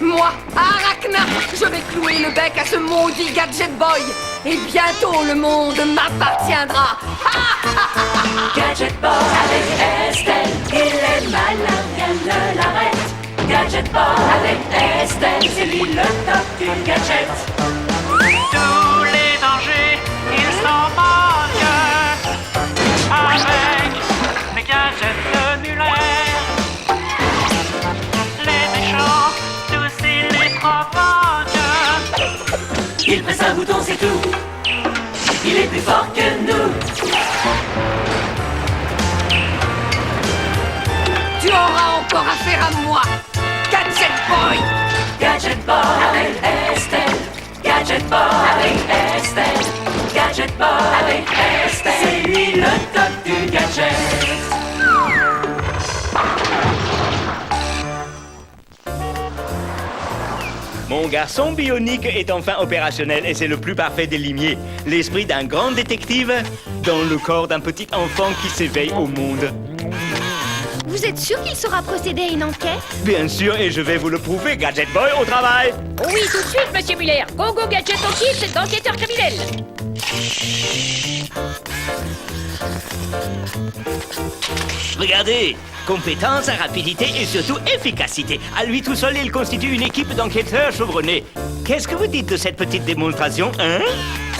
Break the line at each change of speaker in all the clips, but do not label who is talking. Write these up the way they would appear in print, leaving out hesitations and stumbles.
Moi, Arachna, je vais clouer le bec à ce maudit Gadget Boy. Et bientôt le monde m'appartiendra.
Gadget Boy avec Estelle, il est malin, rien ne l'arrête. Gadget Boy avec Estelle, c'est lui le top du gadget.
Tous les dangers, ils s'en moquent avec les gadgets de Muller. Les méchants, tous ils les provoquent.
Il presse un bouton, c'est tout. Il est plus fort que nous.
Tu auras encore affaire à moi, Gadget Boy.
Gadget Boy avec Estelle. Gadget Boy avec Estelle. Gadget Boy avec Estelle. C'est lui le top du gadget.
Mon garçon bionique est enfin opérationnel et c'est le plus parfait des limiers. L'esprit d'un grand détective dans le corps d'un petit enfant qui s'éveille au monde.
Vous êtes sûr qu'il saura procéder à une enquête?
Bien sûr, et je vais vous le prouver, Gadget Boy, au travail.
Oui, tout de suite, monsieur Muller. Go, go, gadget au kit d'enquêteur criminel.
Regardez, compétence, rapidité et surtout efficacité. À lui tout seul, il constitue une équipe d'enquêteurs chevronnés. Qu'est-ce que vous dites de cette petite démonstration, hein?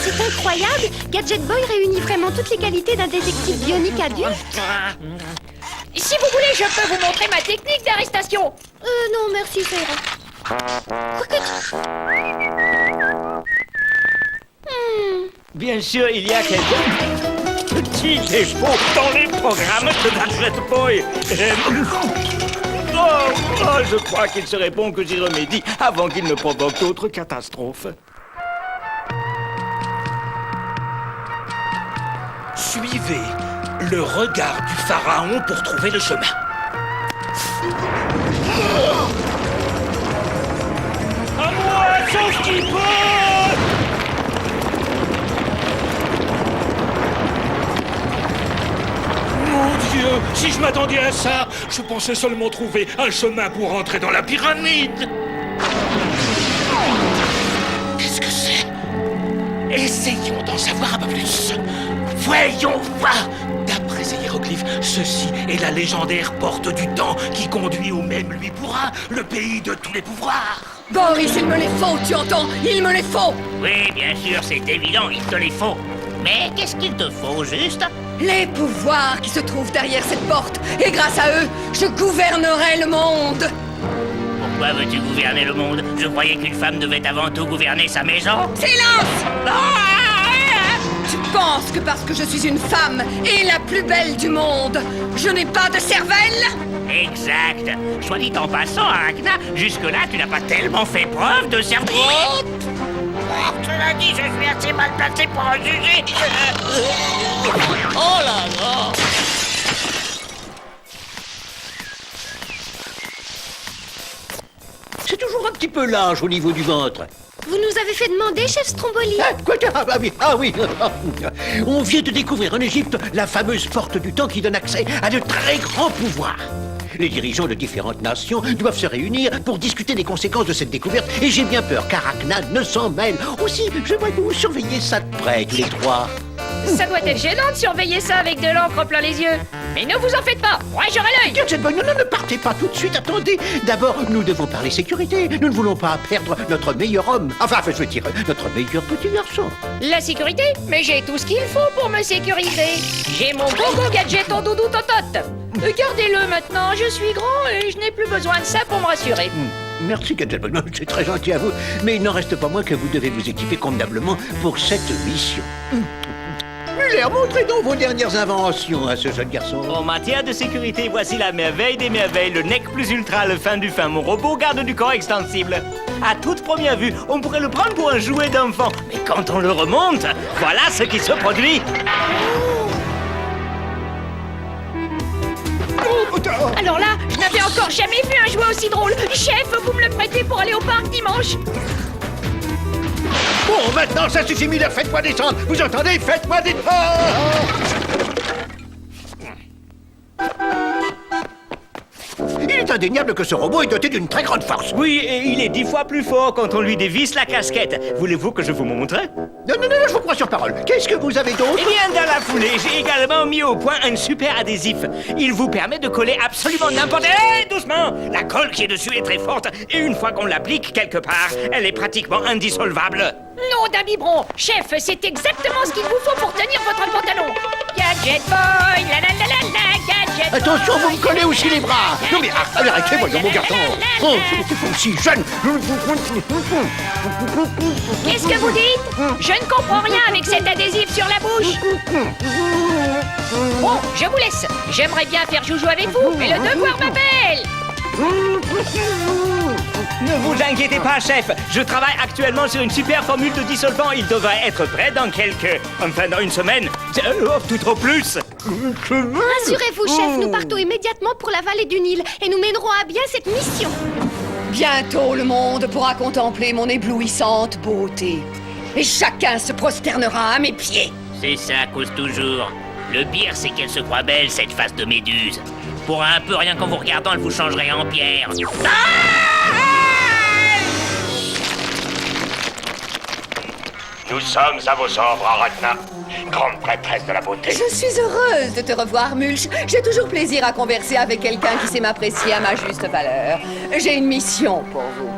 C'est incroyable! Gadget Boy réunit vraiment toutes les qualités d'un détective bionique adulte.
Si vous voulez, je peux vous montrer ma technique d'arrestation.
Non, merci, ça ira.
Bien sûr, il y a quelques petits défauts dans les programmes de Gadget Boy. Je crois qu'il serait bon que j'y remédie avant qu'il ne provoque d'autres catastrophes.
Suivez le regard du pharaon pour trouver le chemin. À moi, sauf qui peut! Mon Dieu, si je m'attendais à ça, je pensais seulement trouver un chemin pour entrer dans la pyramide. Qu'est-ce que c'est? Essayons d'en savoir un peu plus. Voyons voir. D'après ces hiéroglyphes, ceci est la légendaire porte du temps qui conduit où même lui pourra, le pays de tous les pouvoirs.
Boris, il me les faut, tu entends? Il me les faut.
Oui, bien sûr, c'est évident, il te les faut. Mais qu'est-ce qu'il te faut, juste?
Les pouvoirs qui se trouvent derrière cette porte. Et grâce à eux, je gouvernerai le monde.
Pourquoi veux-tu gouverner le monde? Je croyais qu'une femme devait avant tout gouverner sa maison.
Silence! Tu penses que parce que je suis une femme et la plus belle du monde, je n'ai pas de cervelle?
Exact. Soit dit en passant, Arachna, jusque-là, tu n'as pas tellement fait preuve de cerveau. Cela dit, je suis assez mal placé pour en juger. Oh là là!
C'est toujours un petit peu large au niveau du ventre.
Vous nous avez fait demander, chef Stromboli.
Oui. On vient de découvrir en Égypte la fameuse porte du temps qui donne accès à de très grands pouvoirs. Les dirigeants de différentes nations doivent se réunir pour discuter des conséquences de cette découverte et j'ai bien peur qu'Arachna ne s'en mêle. Aussi, j'aimerais que vous surveilliez ça de près, tous les trois.
Ça doit être gênant de surveiller ça avec de l'encre plein les yeux. Mais ne vous en faites pas, moi j'aurai l'œil.
Gadget Boy, non, ne partez pas tout de suite, attendez. D'abord, nous devons parler sécurité. Nous ne voulons pas perdre notre meilleur homme. Enfin, je veux dire, notre meilleur petit garçon.
La sécurité? Mais j'ai tout ce qu'il faut pour me sécuriser. J'ai mon gogo gadget en doudou totote. Gardez-le maintenant, je suis grand et je n'ai plus besoin de ça pour me rassurer.
Merci, Gadget Boy. Non, c'est très gentil à vous. Mais il n'en reste pas moins que vous devez vous équiper convenablement pour cette mission. Muller, montrez donc vos dernières inventions à ce jeune garçon.
En matière de sécurité, voici la merveille des merveilles, le NEC plus ultra, le fin du fin, mon robot garde du corps extensible. À toute première vue, on pourrait le prendre pour un jouet d'enfant. Mais quand on le remonte, voilà ce qui se produit.
Alors là, je n'avais encore jamais vu un jouet aussi drôle. Chef, vous me le prêtez pour aller au parc dimanche?
Bon, maintenant, ça suffit, Muller, faites-moi descendre. Vous entendez? Faites-moi descendre. Il est indéniable que ce robot est doté d'une très grande force.
Oui, et il est 10 fois plus fort quand on lui dévisse la casquette. Voulez-vous que je vous montre?
Non, je vous crois sur parole. Qu'est-ce que vous avez d'autre?
Eh bien, dans la foulée, j'ai également mis au point un super adhésif. Il vous permet de coller absolument n'importe... Hé, doucement! La colle qui est dessus est très forte, et une fois qu'on l'applique quelque part, elle est pratiquement indissolvable.
Non d'un biberon. Chef, c'est exactement ce qu'il vous faut pour tenir votre pantalon. Gadget Boy, la la la la la, Gadget Boy.
Attention, vous me collez aussi les bras. Non mais arrêtez, voyons mon garçon. Oh, c'est si jeune.
Qu'est-ce que vous dites? Je ne comprends rien avec cet adhésif sur la bouche. Bon, je vous laisse. J'aimerais bien faire joujou avec vous, mais le devoir m'appelle.
Ne vous inquiétez pas, chef. Je travaille actuellement sur une super formule de dissolvant. Il devrait être prêt dans dans une semaine. Tout au plus.
Rassurez-vous, chef, nous partons immédiatement pour la vallée du Nil et nous mènerons à bien cette mission.
Bientôt le monde pourra contempler mon éblouissante beauté. Et chacun se prosternera à mes pieds.
C'est ça, cause toujours. Le pire, c'est qu'elle se croit belle, cette face de méduse. Pour un peu, rien qu'en vous regardant, elle vous changerait en pierre.
Nous sommes à vos ordres, Aratna, grande prêtresse de la beauté.
Je suis heureuse de te revoir, Mulch. J'ai toujours plaisir à converser avec quelqu'un qui sait m'apprécier à ma juste valeur. J'ai une mission pour vous.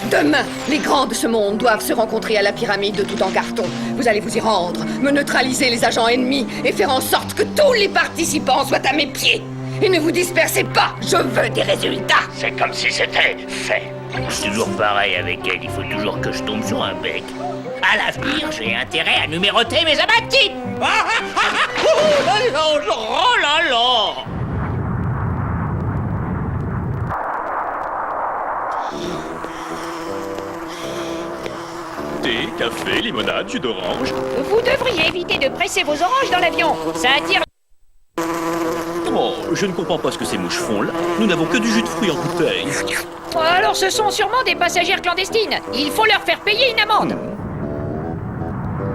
Demain, les grands de ce monde doivent se rencontrer à la pyramide de Toutankharton. Vous allez vous y rendre, me neutraliser les agents ennemis et faire en sorte que tous les participants soient à mes pieds. Et ne vous dispersez pas, je veux des résultats.
C'est comme si c'était fait.
C'est toujours pareil avec elle, il faut toujours que je tombe sur un bec. À l'avenir, j'ai intérêt à numéroter mes abattis. Oh là là.
Thé, café, limonade, jus d'orange.
Vous devriez éviter de presser vos oranges dans l'avion. Ça attire...
Oh, je ne comprends pas ce que ces mouches font là. Nous n'avons que du jus de fruits en bouteille.
Alors ce sont sûrement des passagères clandestines. Il faut leur faire payer une amende.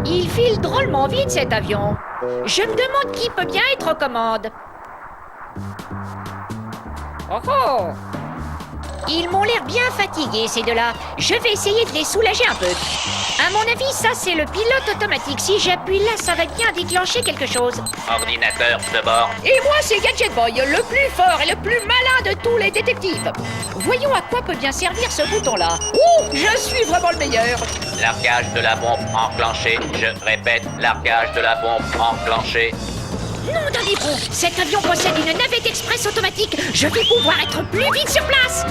Il file drôlement vite cet avion. Je me demande qui peut bien être aux commandes. Oh oh! Ils m'ont l'air bien fatigués, ces deux-là. Je vais essayer de les soulager un peu. À mon avis, ça, c'est le pilote automatique. Si j'appuie là, ça va bien déclencher quelque chose.
Ordinateur de bord.
Et moi, c'est Gadget Boy, le plus fort et le plus malin de tous les détectives. Voyons à quoi peut bien servir ce bouton-là. Ouh, je suis vraiment le meilleur.
Largage de la bombe enclenché. Je répète, largage de la bombe enclenché.
Non d'un biberon, cet avion possède une navette express automatique. Je vais pouvoir être plus vite sur place.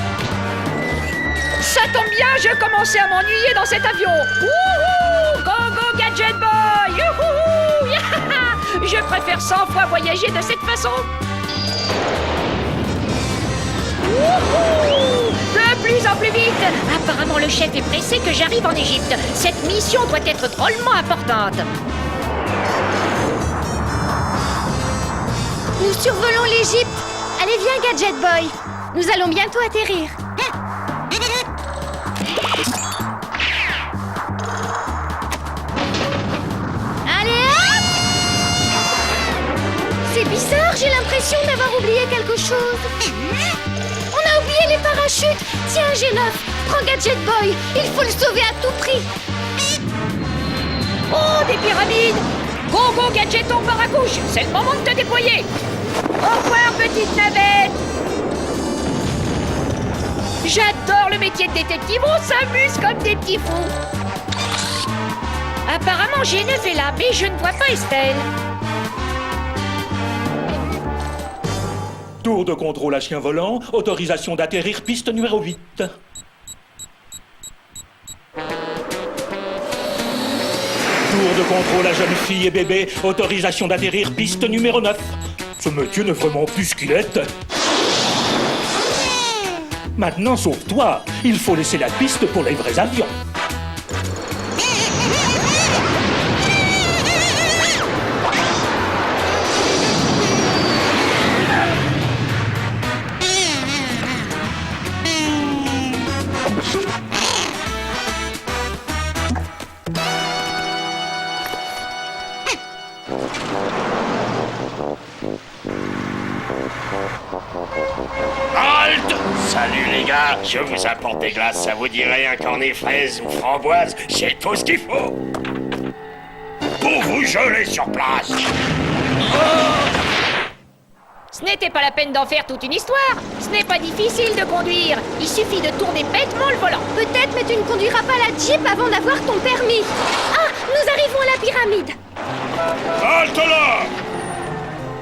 Ça tombe bien, je commençais à m'ennuyer dans cet avion. Wouhou! Go go Gadget Boy! Youhou! Yahaha! Je préfère 100 fois voyager de cette façon. Wouhou! De plus en plus vite. Apparemment le chef est pressé que j'arrive en Égypte. Cette mission doit être drôlement importante.
Nous survolons l'Égypte. Allez, viens, Gadget Boy. Nous allons bientôt atterrir. Allez, hop! C'est bizarre, j'ai l'impression d'avoir oublié quelque chose. On a oublié les parachutes. Tiens, G9, prends Gadget Boy. Il faut le sauver à tout prix.
Oh, des pyramides! Go, go, Gadget, ton paracouche! C'est le moment de te déployer! Au revoir, petite navette! J'adore le métier de détective, on s'amuse comme des petits fous! Apparemment, G9 est là, mais je ne vois pas Estelle.
Tour de contrôle à chien volant, autorisation d'atterrir, piste numéro 8. Tour de contrôle à jeune fille et bébé, autorisation d'atterrir, piste numéro 9. Ce monsieur n'est vraiment plus ce qu'il est. Maintenant, sauve-toi. Il faut laisser la piste pour les vrais avions.
Halte!
là, je vous apporte des glaces, ça vous dirait un cornet fraise ou framboise, j'ai tout ce qu'il faut. Pour vous geler sur place.
Ce n'était pas la peine d'en faire toute une histoire. Ce n'est pas difficile de conduire. Il suffit de tourner bêtement le volant.
Peut-être, mais tu ne conduiras pas la Jeep avant d'avoir ton permis. Ah, nous arrivons à la pyramide.
Halte là!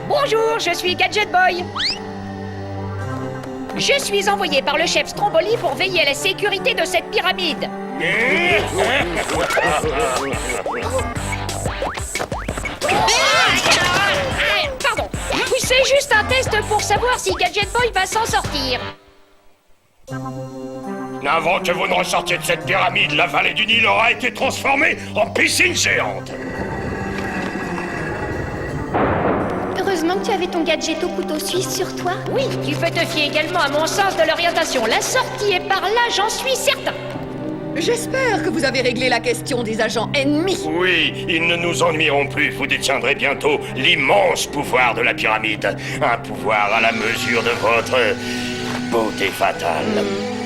Bonjour, je suis Gadget Boy. Je suis envoyé par le chef Stromboli pour veiller à la sécurité de cette pyramide. Pardon, c'est juste un test pour savoir si Gadget Boy va s'en sortir.
Avant que vous ne ressortiez de cette pyramide, la vallée du Nil aura été transformée en piscine géante.
Heureusement que tu avais ton gadget au couteau suisse sur toi.
Oui, tu peux te fier également à mon sens de l'orientation. La sortie est par là, j'en suis certain.
J'espère que vous avez réglé la question des agents ennemis.
Oui, ils ne nous ennuieront plus. Vous détiendrez bientôt l'immense pouvoir de la pyramide. Un pouvoir à la mesure de votre beauté fatale.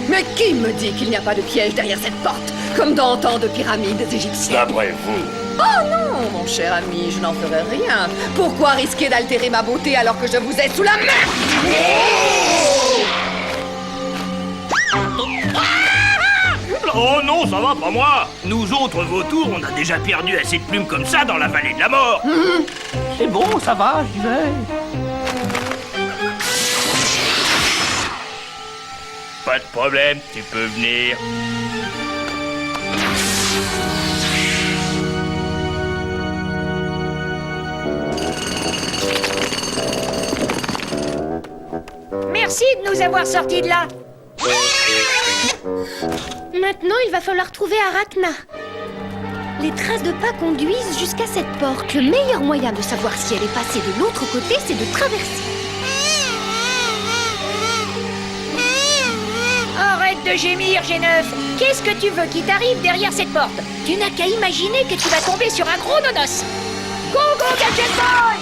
Mais qui me dit qu'il n'y a pas de piège derrière cette porte, comme dans tant de pyramides égyptiennes?
D'après vous.
Oh non, mon cher ami, je n'en ferai rien. Pourquoi risquer d'altérer ma beauté alors que je vous ai sous la main?
Oh non, ça va, pas moi. Nous autres vautours, on a déjà perdu assez de plumes comme ça dans la vallée de la mort.
C'est bon, ça va, j'y vais.
Pas de problème, tu peux venir.
Merci de nous avoir sortis de là.
Maintenant, il va falloir trouver Arachna. Les traces de pas conduisent jusqu'à cette porte. Le meilleur moyen de savoir si elle est passée de l'autre côté, c'est de traverser.
Arrête de gémir, G9. Qu'est-ce que tu veux qui t'arrive derrière cette porte? Tu n'as qu'à imaginer que tu vas tomber sur un gros nonos. Go, go, Gadget Boy!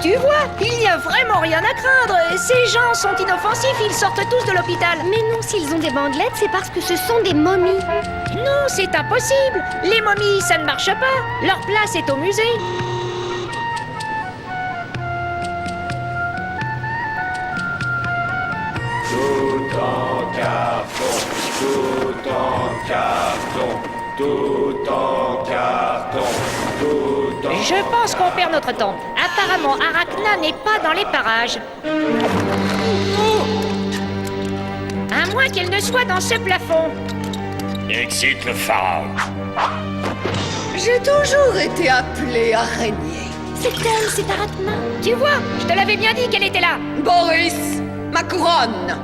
Tu vois, il n'y a vraiment rien à craindre. Ces gens sont inoffensifs, ils sortent tous de l'hôpital.
Mais non, s'ils ont des bandelettes, c'est parce que ce sont des momies.
Non, c'est impossible. Les momies, ça ne marche pas. Leur place est au musée.
Tout en carton, tout en carton, tout en carton, tout en...
Je pense qu'on perd notre temps. Apparemment, Arachna n'est pas dans les parages. À moins qu'elle ne soit dans ce plafond.
Excite le pharaon.
J'ai toujours été appelée araignée.
C'est elle, c'est Arachna.
Tu vois, je te l'avais bien dit qu'elle était là.
Boris, ma couronne.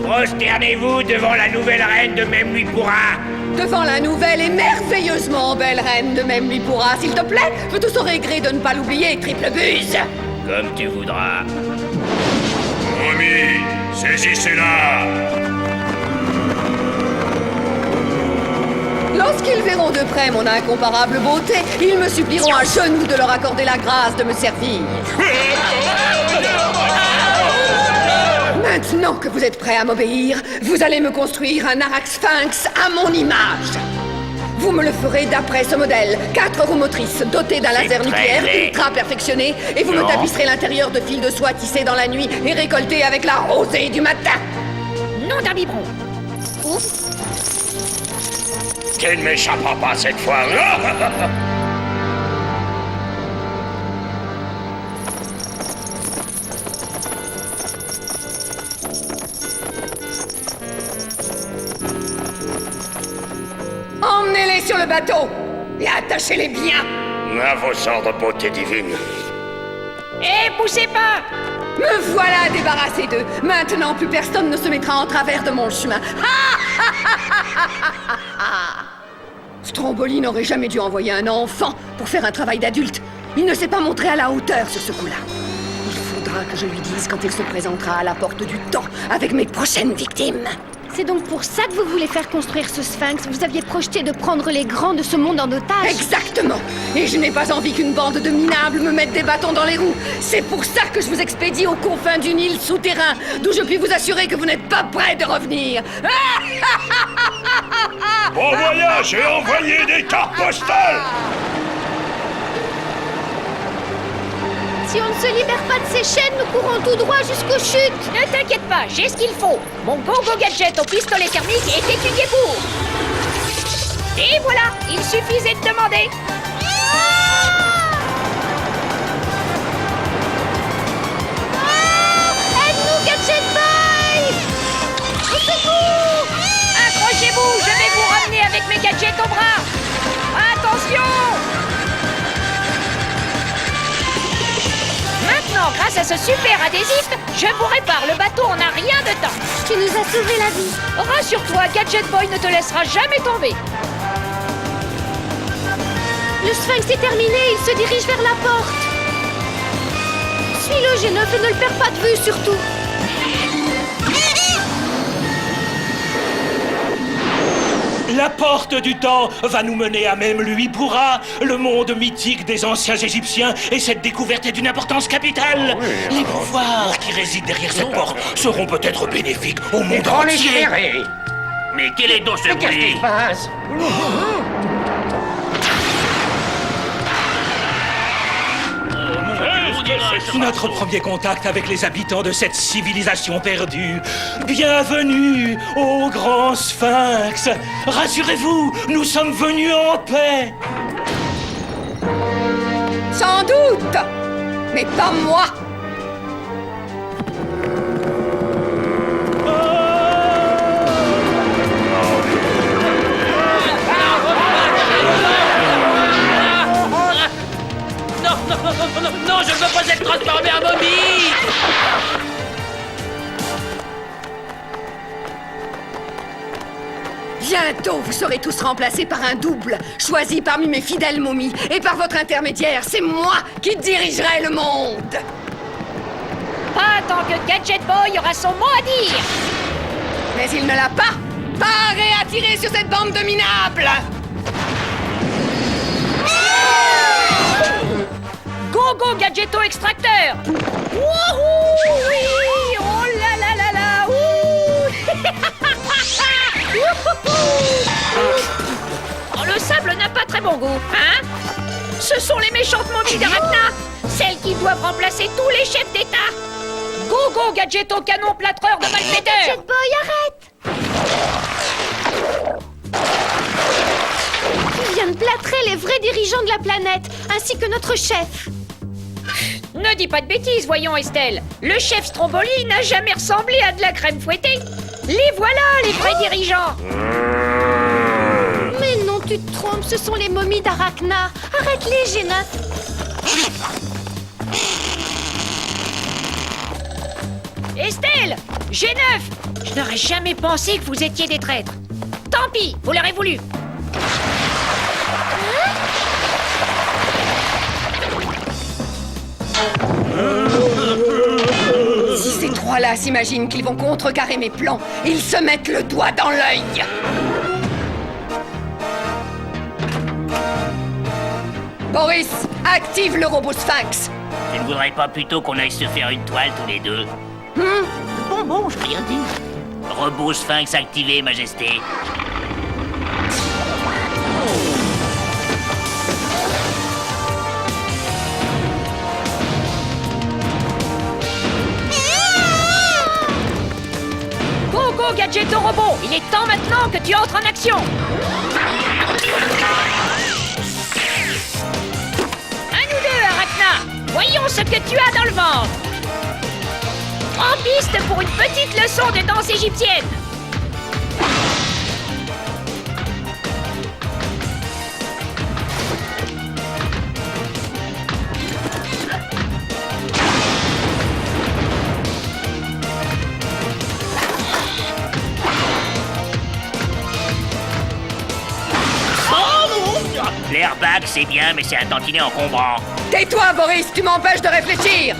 Prosternez-vous devant la nouvelle reine de Memnuipura.
Devant la nouvelle et merveilleusement belle reine de Memnuipura, s'il te plaît, je te saurai gré de ne pas l'oublier, triple buse.
Comme tu voudras.
Momie, saisissez-la.
Lorsqu'ils verront de près mon incomparable beauté, ils me supplieront à genoux de leur accorder la grâce de me servir. Maintenant que vous êtes prêts à m'obéir, vous allez me construire un Arax-Sphinx à mon image. Vous me le ferez d'après ce modèle, 4 roues motrices dotées d'un laser
très
nucléaire
laid.
ultra perfectionné, et vous me
Non.
tapisserez l'intérieur de fils de soie tissés dans la nuit et récoltés avec la rosée du matin.
Non d'un biberon.
Qu'elle ne m'échappera pas cette fois.
Emmenez-les sur le bateau et attachez-les bien.
À vos ordres, beauté divine.
Eh, poussez pas!
Me voilà débarrassé d'eux. Maintenant, plus personne ne se mettra en travers de mon chemin. Stromboli n'aurait jamais dû envoyer un enfant pour faire un travail d'adulte. Il ne s'est pas montré à la hauteur sur ce coup-là. Il voudra que je lui dise quand il se présentera à la porte du temps avec mes prochaines victimes.
C'est donc pour ça que vous voulez faire construire ce sphinx. Vous aviez projeté de prendre les grands de ce monde en otage.
Exactement. Et je n'ai pas envie qu'une bande de minables me mette des bâtons dans les roues. C'est pour ça que je vous expédie aux confins du Nil souterrain, d'où je puis vous assurer que vous n'êtes pas prêts de revenir.
Bon voyage et envoyez des cartes postales.
Si on ne se libère pas de ces chaînes, nous courons tout droit jusqu'aux chutes.
Ne t'inquiète pas, j'ai ce qu'il faut. Mon Go-Go Gadget au pistolet thermique est étudié pour. Et voilà, il suffisait de demander.
Aide-nous, Gadget Boy! Au secours!
Accrochez-vous, je vais vous ramener avec mes gadgets au bras. Attention! Maintenant, grâce à ce super adhésif, je vous répare le bateau en un rien de temps.
Tu nous as sauvé la vie.
Rassure-toi, Gadget Boy ne te laissera jamais tomber.
Le sphinx est terminé, il se dirige vers la porte. Suis-le, G9, et ne le perds pas de vue, surtout.
La porte du temps va nous mener à même lui pourra, le monde mythique des anciens Égyptiens, et cette découverte est d'une importance capitale. Les pouvoirs qui résident derrière cette porte seront peut-être bénéfiques au monde entier.
Mais quel est donc ce bruit?
Notre premier contact avec les habitants de cette civilisation perdue. Bienvenue au grand sphinx. Rassurez-vous, nous sommes venus en paix.
Sans doute, mais pas moi.
Non, je ne veux pas être transformé en momie!
Bientôt, vous serez tous remplacés par un double, choisi parmi mes fidèles momies. Et par votre intermédiaire, c'est moi qui dirigerai le monde.
Pas tant que Gadget Boy aura son mot à dire.
Mais il ne l'a pas. Parez à tirer sur cette bande de minables.
Go-Go Gadgeto Extracteur. Wouhou! Oui! Oh là là là là! Ouh! Oh, le sable n'a pas très bon goût, hein? Ce sont les méchantes momies d'Arachna, celles qui doivent remplacer tous les chefs d'État. Go-Go Gadgeto Canon Plâtreur de malfaiteurs.
Gadget Boy, arrête! Tu viens de plâtrer les vrais dirigeants de la planète, ainsi que notre chef.
Ne dis pas de bêtises, voyons Estelle. Le chef Stromboli n'a jamais ressemblé à de la crème fouettée. Les voilà, les vrais dirigeants.
Mais non, tu te trompes, ce sont les momies d'Arachna. Arrête-les, G9.
Estelle, G9, je n'aurais jamais pensé que vous étiez des traîtres. Tant pis, vous l'aurez voulu.
Si ces trois-là s'imaginent qu'ils vont contrecarrer mes plans, ils se mettent le doigt dans l'œil. Boris, active le robot sphinx.
Tu ne voudrais pas plutôt qu'on aille se faire une toile tous les deux? Bon, je n'ai rien dit. Robot sphinx activé, Majesté.
Go Gadgeto Robot, il est temps maintenant que tu entres en action. À nous deux, Arachna. Voyons ce que tu as dans le ventre. En piste pour une petite leçon de danse égyptienne.
L'airbag, c'est bien, mais c'est un tantinet encombrant.
Tais-toi, Boris, tu m'empêches de réfléchir.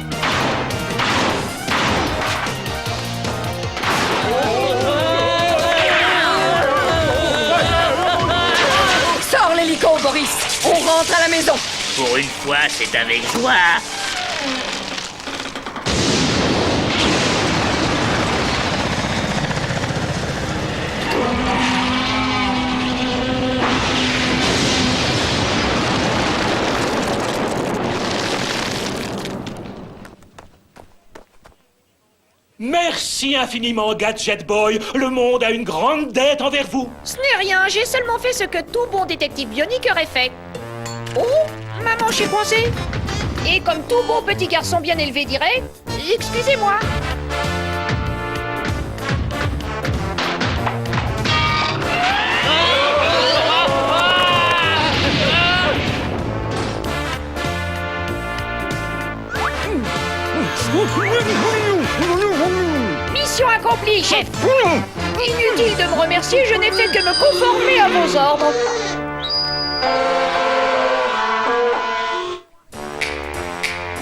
Maurice, on rentre à la maison.
Pour une fois, c'est avec joie.
Merci infiniment, Gadget Boy. Le monde a une grande dette envers vous.
Ce n'est rien, j'ai seulement fait ce que tout bon détective bionique aurait fait. Oh, maman, je suis coincée. Et comme tout bon petit garçon bien élevé dirait, excusez-moi. Mission accomplie, chef. Inutile de me remercier, je n'ai fait que me conformer à vos ordres.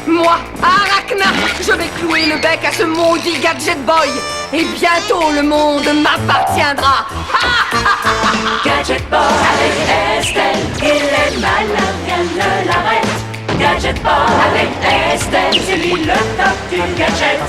Moi, Arachna, je vais clouer le bec à ce maudit Gadget Boy. Et bientôt, le monde m'appartiendra.
Gadget Boy avec Estelle, il est malin, rien ne l'arrête. Gadget Boy avec Estelle, c'est lui le top du gadget.